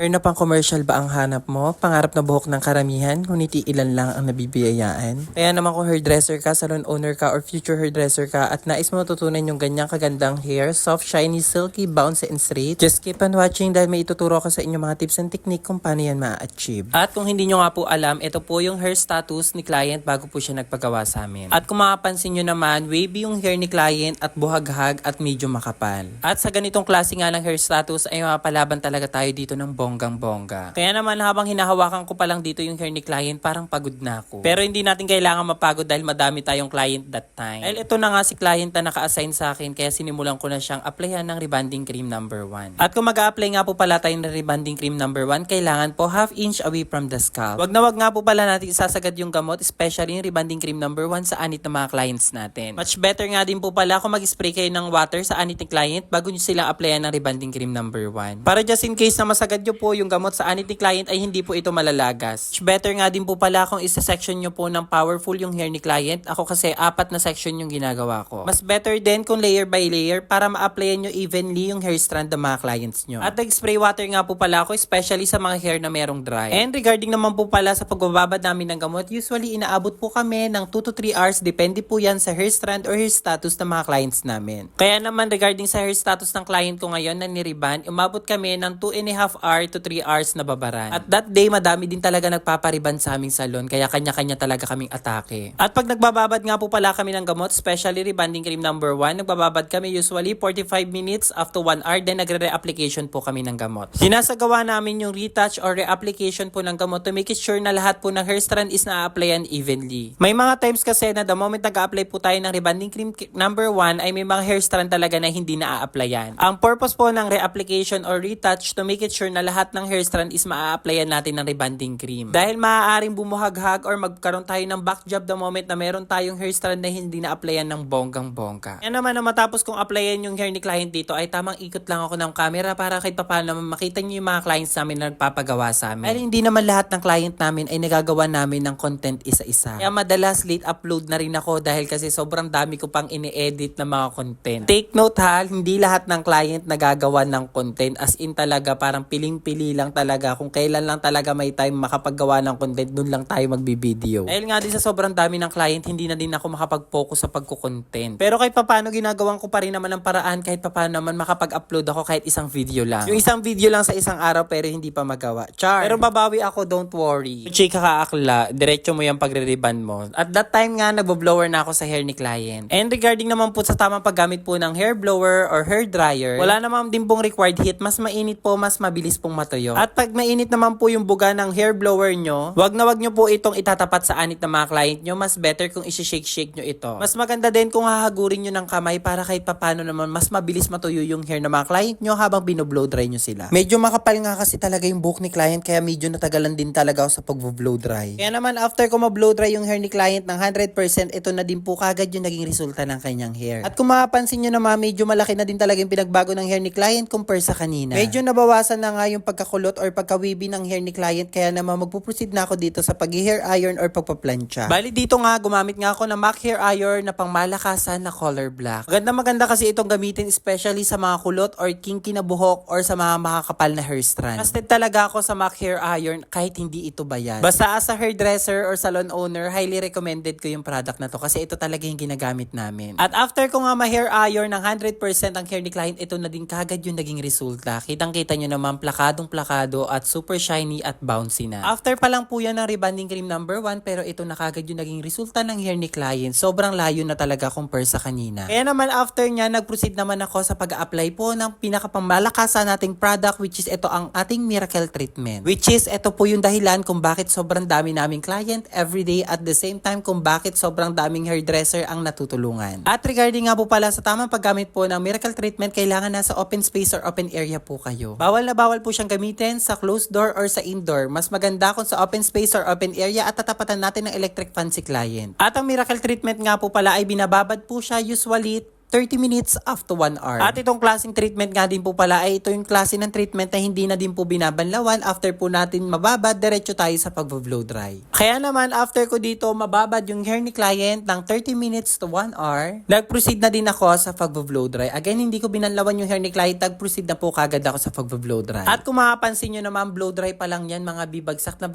Hair na pang commercial ba ang hanap mo? Pangarap na buhok ng karamihan, ngunit ilan lang ang nabibiyayaan? Kaya naman kung hairdresser ka, salon owner ka, or future hairdresser ka at nais mo matutunan yung ganyang kagandang hair, soft, shiny, silky, bouncy, and straight, just keep on watching dahil may ituturo ko sa inyo mga tips and technique kung paano yan ma-achieve. At kung hindi nyo nga po alam, ito po yung hair status ni client bago po siya nagpagawa sa amin. At kung makapansin nyo naman, wavy yung hair ni client at buhaghag at medyo makapal. At sa ganitong klase nga ng hair status ay mapalaban talaga tayo dito ng bonggang-bongga. Kaya naman habang hinahawakan ko pa lang dito yung hair ni client, parang pagod na ako. Pero hindi natin kailangan mapagod dahil madami tayong client that time. Dahil ito na nga si client na naka-assign sa akin kaya sinimulan ko na siyang applyan ng rebonding cream number 1. At kung mag-a-apply nga po pala tayo ng rebonding cream number 1, kailangan po half inch away from the scalp. Wag na wag nga po pala natin isasagad yung gamot, especially yung rebonding cream number 1 sa anit ng mga clients natin. Much better nga din po pala kung mag-spray kayo ng water sa anit ng client bago nyo silang applyan ng rebonding cream number 1. Para just in case na masagad nyo po yung gamot sa anit ni client ay hindi po ito malalagas. Better nga din po pala kung isa-section nyo po ng powerful yung hair ni client. Ako kasi 4 na section yung ginagawa ko. Mas better din kung layer by layer para ma-applyan nyo evenly yung hair strand ng mga clients nyo. At nag-spray water nga po pala ako especially sa mga hair na merong dry. And regarding naman po pala sa pagbababad namin ng gamot, usually inaabot po kami ng 2 to 3 hours. Depende po yan sa hair strand or hair status ng mga clients namin. Kaya naman regarding sa hair status ng client ko ngayon na ni-reband, umabot kami ng 2.5 hour to 3 hours na babaran. At that day, madami din talaga nagpapariban sa aming salon, kaya kanya-kanya talaga kaming atake. At pag nagbababad nga po pala kami ng gamot, especially rebonding cream number 1, nagbababad kami usually 45 minutes up to 1 hour, then nagre-reapplication po kami ng gamot. Sinasagawa namin yung retouch or reapplication po ng gamot to make it sure na lahat po ng hair strand is na-applyan evenly. May mga times kasi na the moment nag-a-apply po tayo ng rebonding cream number 1 ay may mga hair strand talaga na hindi na-a-applyan. Ang purpose po ng reapplication or retouch to make it sure na lahat ng hair strand is maa-applyan natin ng rebonding cream. Dahil maaaring bumuhaghag or magkaroon tayo ng back job the moment na meron tayong hair strand na hindi na-applyan ng bonggang-bongga. Yan naman na matapos kong applyan yung hair ni client dito ay tamang ikot lang ako ng camera para kahit papaano naman makita niyo yung mga clients namin na nagpapagawa sa amin. Dahil hindi naman lahat ng client namin ay nagagawa namin ng content isa-isa. Kaya madalas late upload na rin ako dahil kasi sobrang dami ko pang ini-edit na mga content. Take note ha, hindi lahat ng client nagagawa ng content as in talaga parang piling-pili lang talaga kung kailan lang talaga may time makapaggawa ng content, dun lang tayo magbibideo. Dahil nga din sa sobrang dami ng client, hindi na din ako makapag-focus sa pagko-content. Pero kahit papaano ginagawan ko pa rin naman ng paraan kahit papaano naman makapag-upload ako kahit isang video lang. Yung isang video lang sa isang araw pero hindi pa magawa. Char! Pero babawi ako, don't worry. Chika ka akla, diretso mo yung pagre-reband mo. At that time nga, nagbo-blower na ako sa hair ni client. And regarding naman po sa tamang paggamit po ng hair blower or hair dryer, wala naman din pong required heat. Mas mainit po, mas mabilis pong matuyo. At pag mainit naman po yung buga ng hair blower nyo, wag nyo po itong itatapat sa anit ng mga client nyo. Mas better kung isi-shake-shake nyo ito. Mas maganda din kung hahagurin nyo ng kamay para kahit papano naman mas mabilis matuyo yung hair ng mga client nyo habang binoblow dry nyo sila. Medyo makapal nga kasi talaga yung buhok ni client kaya medyo natagalan din talaga ako sa pag-blow dry. Kaya naman after ko ma-blow dry yung hair ni client ng 100%, ito na din po kagad yung naging resulta ng kanyang hair. At kung mapapansin nyo naman, medyo malaki na din talaga yung pinagbago ng hair ni client compare sa kanina. Medyo nabawasan na nga yung pagkakulot or pagkawibi ng hair ni client kaya naman magpuproceed na ako dito sa pag-hair iron or pagpaplansya. Bali dito nga, gumamit nga ako ng MAC hair iron na pangmalakasan na color black. Maganda kasi itong gamitin especially sa mga kulot or kinky na buhok or sa mga makakapal na hair strand. Trusted talaga ako sa MAC hair iron kahit hindi ito bayad. Basta as a hairdresser or salon owner, highly recommended ko yung product na to kasi ito talaga yung ginagamit namin. At after ko nga ma-hair iron ng 100% ang hair ni client, ito na din kagad yung naging resulta. Kitang-kita nyo naman plakadong-plakado at super shiny at bouncy na. After pa lang po yan ng rebonding cream number 1 pero ito na kagad yung naging resulta ng hair ni client. Sobrang layo na talaga compare sa kanina. Kaya naman after nya, nag-proceed naman ako sa pag-apply po ng pinakapammalakasan nating product which is ito ang ating miracle treatment. Which is ito po yung dahilan kung bakit sobrang dami naming client everyday at the same time kung bakit sobrang daming hairdresser ang natutulungan. At regarding nga po pala sa tamang paggamit po ng miracle treatment, kailangan nasa open space or open area po kayo. Bawal na bawal po siyang gamitin sa closed door or sa indoor. Mas maganda kung sa open space or open area at tatapatan natin ng electric fan si client. At ang miracle treatment nga po pala ay binababad po siya usually 30 minutes up to 1 hour. At itong klaseng treatment nga din po pala ay ito yung klase ng treatment na hindi na din po binabanlawan. After po natin mababad, diretso tayo sa pag-blow dry. Kaya naman after ko dito mababad yung hair ni client ng 30 minutes to 1 hour, nag-proceed na din ako sa pag-blow dry. Again, hindi ko binanlawan yung hair ni client, nag-proceed na po kagad ako sa pag-blow dry. At kung mapapansin nyo naman, blow dry pa lang yan, mga bibagsak na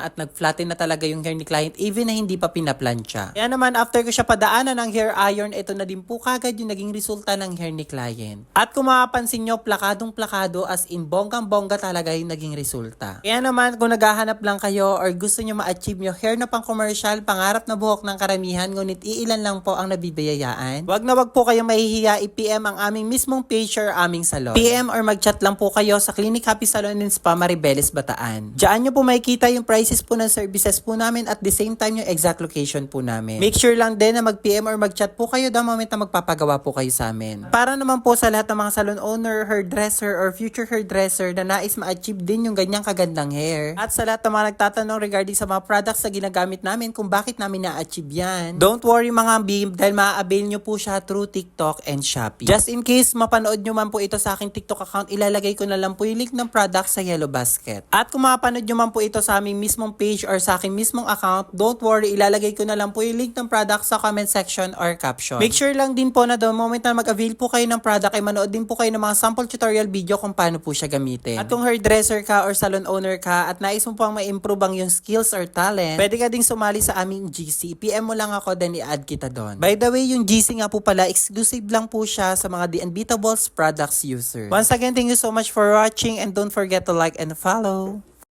at nag-flatten na talaga yung hair ni client even na hindi pa pinaplansya. Kaya naman after ko siya padaanan ng hair iron, ito na din po kagad yung naging resulta ng hair ni client. At kung mapapansin nyo, plakadong plakado as in bonggang-bongga talaga yung naging resulta. Kaya naman kung naghahanap lang kayo or gusto nyo ma-achieve nyo hair na pang commercial, pangarap na buhok ng karamihan, ngunit iilan lang po ang nabibiyayaan, wag na wag po kayong mahihiya, i-PM ang aming mismong page or aming salon. PM or mag-chat lang po kayo sa Clinic Happy Salon and Spa, Maribeles, Bataan. Diyan nyo po makikita yung prices po ng services po namin at the same time yung exact location po namin. Make sure lang din na mag-PM or mag-chat po kayo the moment na magpapagawa po kayo sa amin. Para naman po sa lahat ng mga salon owner, hairdresser or future hairdresser na nais ma-achieve din yung ganyang kagandang hair. At sa lahat ng mga nagtatanong regarding sa mga products na ginagamit namin kung bakit namin na-achieve yan, don't worry mga bim, dahil ma-avail nyo po siya through TikTok and Shopee. Just in case mapanood nyo man po ito sa aking TikTok account, ilalagay ko na lang po yung link ng product sa yellow basket. At kung mapanood nyo man po ito sa aming mismong page or sa aking mismong account, don't worry, ilalagay ko na lang po yung link ng product sa comment section or caption. Make sure lang din po na the moment na mag-avail po kayo ng product ay manood din po kayo ng mga sample tutorial video kung paano po siya gamitin. At kung hairdresser ka or salon owner ka at nais mo pang ma-improve ang yung skills or talent, pwede ka ding sumali sa aming GC. PM mo lang ako, then i-add kita doon. By the way, yung GC nga po pala, exclusive lang po siya sa mga The Unbeatables products user. Once again, thank you so much for watching and don't forget to like and follow.